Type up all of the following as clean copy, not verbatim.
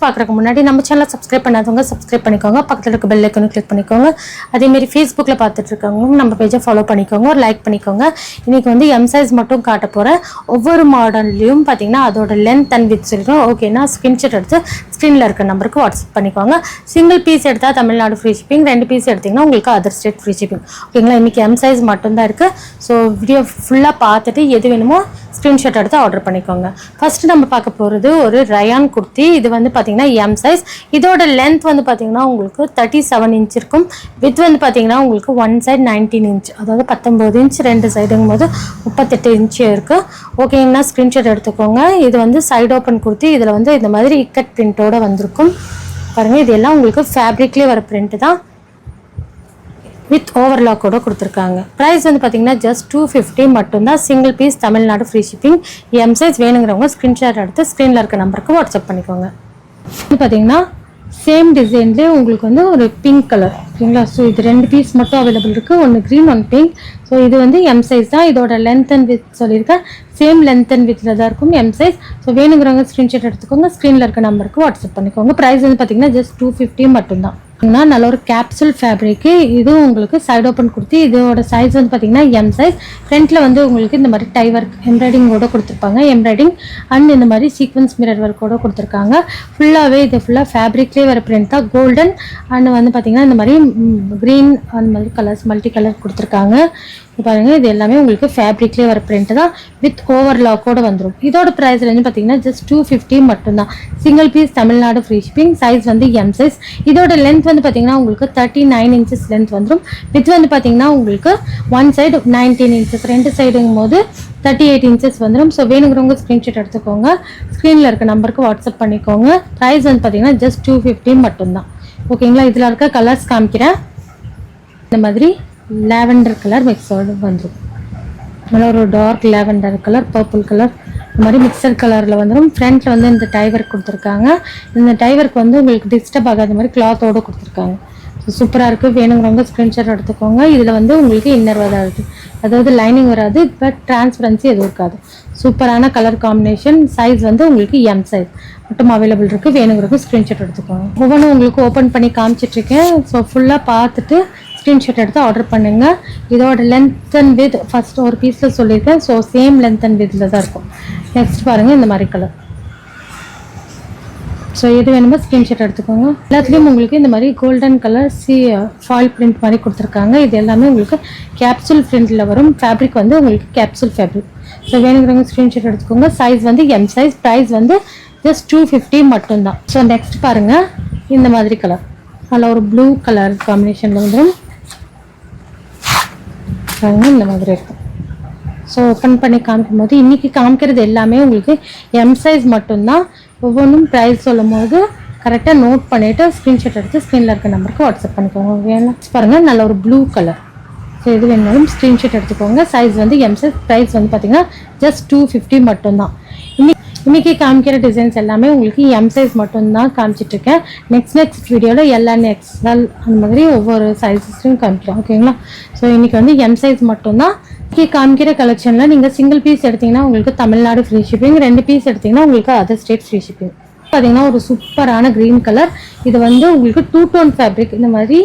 பார்க்குறதுக்கு முன்னாடி நம்ம சேனலை சப்ஸ்கிரைப் பண்ணாதவங்க சப்ஸ்கிரைப் பண்ணிக்கோங்க. பக்கத்தில் இருக்க பெல் ஐக்கனும் கிளிக் பண்ணிக்கோங்க. அதேமாரி ஃபேஸ்புக்கில் பார்த்துட்டு இருக்கவங்க நம்ம பேஜை ஃபாலோ பண்ணிக்கோங்க, ஒரு லைக் பண்ணிக்கோங்க. இன்றைக்கி வந்து எம் சைஸ் மட்டும் காட்ட போகிறேன். ஒவ்வொரு மாடல்லையும் பார்த்தீங்கன்னா அதோட லென்த் அண்ட் வித் சொல்லிடும். ஓகேனா ஸ்க்ரீன்ஷாட் எடுத்து ஸ்க்ரீனில் இருக்க நம்பருக்கு வாட்ஸ்அப் பண்ணிக்கோங்க. சிங்கிள் பீஸ் எடுத்தால் தமிழ்நாடு ஃப்ரீ ஷிப்பிங், 2 பீஸ் எடுத்திங்கன்னா உங்களுக்கு அதர் ஸ்டேட் ஃப்ரீ ஷிப்பிங். ஓகேங்களா, இன்றைக்கி எம் சைஸ் மட்டும்தான் இருக்குது. ஸோ வீடியோ ஃபுல்லாக பார்த்துட்டு எது வேணுமோ ஸ்க்ரீன்ஷாட் எடுத்து ஆர்டர் பண்ணிக்கோங்க. ஃபஸ்ட்டு நம்ம பார்க்க போகிறது ஒரு ரயான் குர்த்தி. இது வந்து பார்த்தீங்கன்னா எம் சைஸ். இதோட லென்த் வந்து பார்த்தீங்கன்னா உங்களுக்கு 37 இன்ச் இருக்கும். வித் வந்து பார்த்தீங்கன்னா உங்களுக்கு ஒன் சைடு 19 இன்ச், அதாவது 19 இன்ச், 2 சைடுங்கும் போது 38 இன்ச் இருக்குது. ஓகேங்கன்னா ஸ்க்ரீன்ஷாட் எடுத்துக்கோங்க. இது வந்து சைடு ஓப்பன் குர்த்தி. இதில் வந்து இந்த மாதிரி இக்கட் பிரிண்ட்டோடு வந்திருக்கும் பாருங்கள். இது எல்லாம் உங்களுக்கு ஃபேப்ரிக்லேயே வர பிரிண்ட்டு தான், வித் ஓவர்லாக்கோட கொடுத்துருக்காங்க. ப்ரைஸ் வந்து பார்த்தீங்கன்னா ஜஸ்ட் 250 மட்டும்தான். Single piece Tamil Nadu free shipping. M size வேணுங்கிறவங்க ஸ்க்ரீன்ஷாட் எடுத்து ஸ்க்ரீனில் இருக்க நம்பருக்கு வாட்ஸ்அப் பண்ணிக்கோங்க. இது பார்த்தீங்கன்னா சேம் டிசைன்லேயே உங்களுக்கு வந்து ஒரு பிங்க் கலர். ஓகேங்களா, ஸோ இது 2 பீஸ் மட்டும் அவைலபிள் இருக்குது. ஒன்று க்ரீன், ஒன் பிங்க். ஸோ இது வந்து எம் சைஸ் தான். இதோட லென்த் அண்ட் வித் சொல்லியிருக்கேன். சேம் லென்த் அண்ட் வித்தில் தான் இருக்கும் எம் சைஸ். ஸோ வேணுங்கிறவங்க ஸ்க்ரீன்ஷாட் எடுத்துக்கோங்க, ஸ்க்ரீனில் இருக்க நம்பருக்கு வாட்ஸ்அப் பண்ணிக்கோங்க. ப்ரைஸ் வந்து பார்த்தீங்கன்னா ஜஸ்ட் 250 மட்டும்தான். நல்ல ஒரு கேப்சூல் ஃபேப்ரிக்கு. இதுவும் உங்களுக்கு சைட் ஓப்பன் கொடுத்து இதோட சைஸ் வந்து பார்த்தீங்கன்னா எம் சைஸ். ஃப்ரண்ட்டில் வந்து உங்களுக்கு இந்த மாதிரி டை ஒர்க் எம்ப்ராய்டிங்கோட கொடுத்துருப்பாங்க. எம்ப்ராய்டிங் அண்ட் இந்த மாதிரி சீக்வன்ஸ் மிரர் ஒர்க்கோட கொடுத்துருக்காங்க. ஃபுல்லாகவே இது ஃபுல்லாக ஃபேப்ரிக்லேயே வர பிரிண்ட் தான். கோல்டன் அண்ட் வந்து பார்த்தீங்கன்னா இந்த மாதிரி க்ரீன் அந்த மாதிரி கலர்ஸ் மல்டி கலர் கொடுத்துருக்காங்க. பாருங்கள், இது எல்லாமே உங்களுக்கு ஃபேப்ரிக்லேயே வர பிரிண்ட் தான், வித் ஓவர்லாக்கோடு வந்துடும். இதோட ப்ரைஸ் வந்து பார்த்தீங்கன்னா ஜஸ்ட் 250 மட்டும்தான். Single piece Tamil Nadu free shipping. Size வந்து எம் சைஸ். இதோட லென்த் வந்து பார்த்தீங்கன்னா உங்களுக்கு 39 இன்ச்சஸ் லென்த் வந்துடும். வித் வந்து பார்த்தீங்கன்னா உங்களுக்கு ஒன் சைடு 19 இன்ச்சஸ், 2 சைடுங்கும் போது 38 இன்ச்சஸ் வந்துடும். ஸோ வேணுங்கிறவங்க ஸ்க்ரீன்ஷாட் எடுத்துக்கோங்க, ஸ்க்ரீனில் இருக்க நம்பருக்கு வாட்ஸ்அப் பண்ணிக்கோங்க. ப்ரைஸ் வந்து பார்த்தீங்கன்னா ஜஸ்ட் 250 மட்டும்தான். ஓகேங்களா, இதில் இருக்க கலர்ஸ் காமிக்கிறேன். இந்த மாதிரி லாவெண்டர் கலர் மிக்ஸோடு வந்துடும். நல்லா ஒரு dark lavender colour, purple colour, இந்த மாதிரி மிக்சர் கலரில் வந்துடும். ஃப்ரண்ட்டில் வந்து இந்த டைவர்க் கொடுத்துருக்காங்க. இந்த டைவர்க் வந்து உங்களுக்கு டிஸ்டர்ப் ஆகாத மாதிரி கிளாத்தோடு கொடுத்துருக்காங்க. ஸோ சூப்பராக இருக்குது. வேணுங்கிறவங்க ஸ்க்ரீன்ஷாட் எடுத்துக்கோங்க. இதில் வந்து உங்களுக்கு இன்னர் வராது, அதாவது லைனிங் வராது, பட் டிரான்ஸ்பரன்சி எதுவும் இருக்காது. சூப்பரான கலர் காம்பினேஷன். சைஸ் வந்து உங்களுக்கு எம் சைஸ் மட்டும் அவைலபிள் இருக்குது. வேணுங்கிறவங்க ஸ்க்ரீன்ஷாட் எடுத்துக்கோங்க. ஒவ்வொன்றும் உங்களுக்கு ஓப்பன் பண்ணி காமிச்சிட்ருக்கேன். ஸோ ஃபுல்லாக பார்த்துட்டு ஸ்க்ரீன்ஷாட் எடுத்து ஆர்டர் பண்ணுங்கள். இதோட லென்த் அண்ட் வித் ஃபஸ்ட்டு ஒரு பீஸில் சொல்லியிருக்கேன். ஸோ சேம் லென்த் அண்ட் வித்தில் தான் இருக்கும். நெக்ஸ்ட் பாருங்கள், இந்த மாதிரி கலர். ஸோ எது வேணுமோ ஸ்க்ரீன்ஷாட் எடுத்துக்கோங்க. எல்லாத்துலேயும் உங்களுக்கு இந்த மாதிரி கோல்டன் கலர் ஃபாயில் பிரிண்ட் மாதிரி கொடுத்துருக்காங்க. இது எல்லாமே உங்களுக்கு கேப்சூல் பிரிண்டில் வரும். ஃபேப்ரிக் வந்து உங்களுக்கு கேப்சூல் ஃபேப்ரிக். ஸோ வேணுங்கிறவங்க ஸ்க்ரீன்ஷாட் எடுத்துக்கோங்க. சைஸ் வந்து எம் சைஸ். ப்ரைஸ் வந்து ஜஸ்ட் 250 மட்டும்தான். ஸோ நெக்ஸ்ட் பாருங்கள், இந்த மாதிரி கலர். அதில் ஒரு ப்ளூ கலர் காம்பினேஷனில் வந்துடும். இந்த மாதிரி இருக்கும். ஸோ ஓப்பன் பண்ணி காமிக்கும் போது இன்றைக்கி காமிக்கிறது எல்லாமே உங்களுக்கு எம் சைஸ் மட்டும்தான். ஒவ்வொன்றும் ப்ரைஸ் சொல்லும் போது கரெக்டாக நோட் பண்ணிவிட்டு ஸ்க்ரீன்ஷாட் எடுத்து ஸ்க்ரீனில் இருக்க நம்பருக்கு வாட்ஸ்அப் பண்ணிக்கோங்க. வேணும் பாருங்கள், நல்ல ஒரு ப்ளூ கலர். ஸோ இது வேணாலும் ஸ்க்ரீன்ஷாட் எடுத்துக்கோங்க. சைஸ் வந்து எம் சைஸ். ப்ரைஸ் வந்து பார்த்திங்கன்னா ஜஸ்ட் 250 மட்டும்தான். இன்றைக்கி காமிக்கிற டிசைன்ஸ் எல்லாமே உங்களுக்கு எம் சைஸ் மட்டும்தான் காமிச்சிட்ருக்கேன். நெக்ஸ்ட் வீடியோவில் எல்என் எக்ஸ்எல் அந்த மாதிரி ஒவ்வொரு சைஸஸையும் காமிக்கிறேன். ஓகேங்களா, ஸோ இன்றைக்கி வந்து எம் சைஸ் மட்டும்தான். இன்றைக்கி காமிக்கிற கலெக்ஷனில் நீங்கள் சிங்கிள் பீஸ் எடுத்திங்கன்னா உங்களுக்கு தமிழ்நாடு ஃப்ரீ ஷிப்பிங், 2 பீஸ் எடுத்திங்கன்னா உங்களுக்கு அதர் ஸ்டேட் ஃப்ரீ ஷிப்பிங். பார்த்தீங்கன்னா ஒரு சூப்பரான க்ரீன் கலர். இது வந்து உங்களுக்கு 2 டோன் ஃபேப்ரிக். இந்த மாதிரி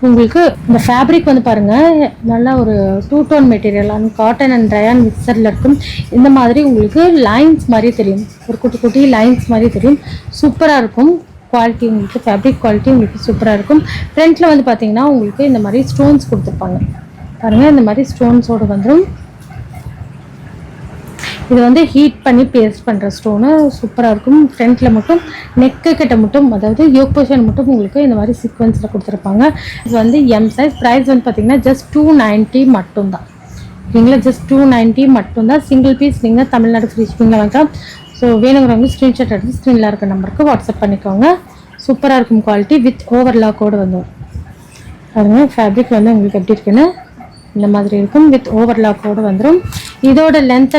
உங்களுக்கு இந்த ஃபேப்ரிக் வந்து பாருங்கள், நல்லா ஒரு 2 tone material and cotton and rayon மிக்சரில் இருக்கும். இந்த மாதிரி உங்களுக்கு லைன்ஸ் மாதிரி தெரியும், ஒரு குட்டி குட்டி லைன்ஸ் மாதிரி தெரியும். சூப்பராக இருக்கும். குவாலிட்டி உங்களுக்கு ஃபேப்ரிக் குவாலிட்டி உங்களுக்கு சூப்பராக இருக்கும். ஃப்ரண்ட்டில் வந்து பார்த்தீங்கன்னா உங்களுக்கு இந்த மாதிரி ஸ்டோன்ஸ் கொடுத்துருப்பாங்க பாருங்கள். இந்த மாதிரி ஸ்டோன்ஸோடு வந்துடும். இது வந்து ஹீட் பண்ணி பேஸ்ட் பண்ணுற ஸ்டோனு சூப்பராக இருக்கும். ஃப்ரண்ட்டில் மட்டும் நெக்கு கிட்ட மட்டும், அதாவது யோக் போர்ஷன் மட்டும் உங்களுக்கு இந்த மாதிரி சீக்வன்ஸில் கொடுத்துருப்பாங்க. இது வந்து எம் சைஸ். ப்ரைஸ் வந்து பார்த்திங்கன்னா ஜஸ்ட் 290 மட்டும்தான். ஓகேங்களா, ஜஸ்ட் 290 மட்டும்தான். சிங்கிள் பீஸ் நீங்கள் தமிழ்நாடு ஃப்ரீ ஷிப்பிங்கில் வாங்கலாம். ஸோ வேணுங்கிறவங்க ஸ்க்ரீன்ஷாட் எடுத்து ஸ்க்ரீனில் இருக்க நம்பருக்கு வாட்ஸ்அப் பண்ணிக்கோங்க. சூப்பராக இருக்கும் குவாலிட்டி, வித் ஓவர்லாக்கோடு வந்துடும். பாருங்கள் ஃபேப்ரிக் வந்து உங்களுக்கு எப்படி இருக்குன்னு இந்த மாதிரி இருக்கும். வித் ஓவர்லாக்கோடு வந்துடும். இதோட லென்த்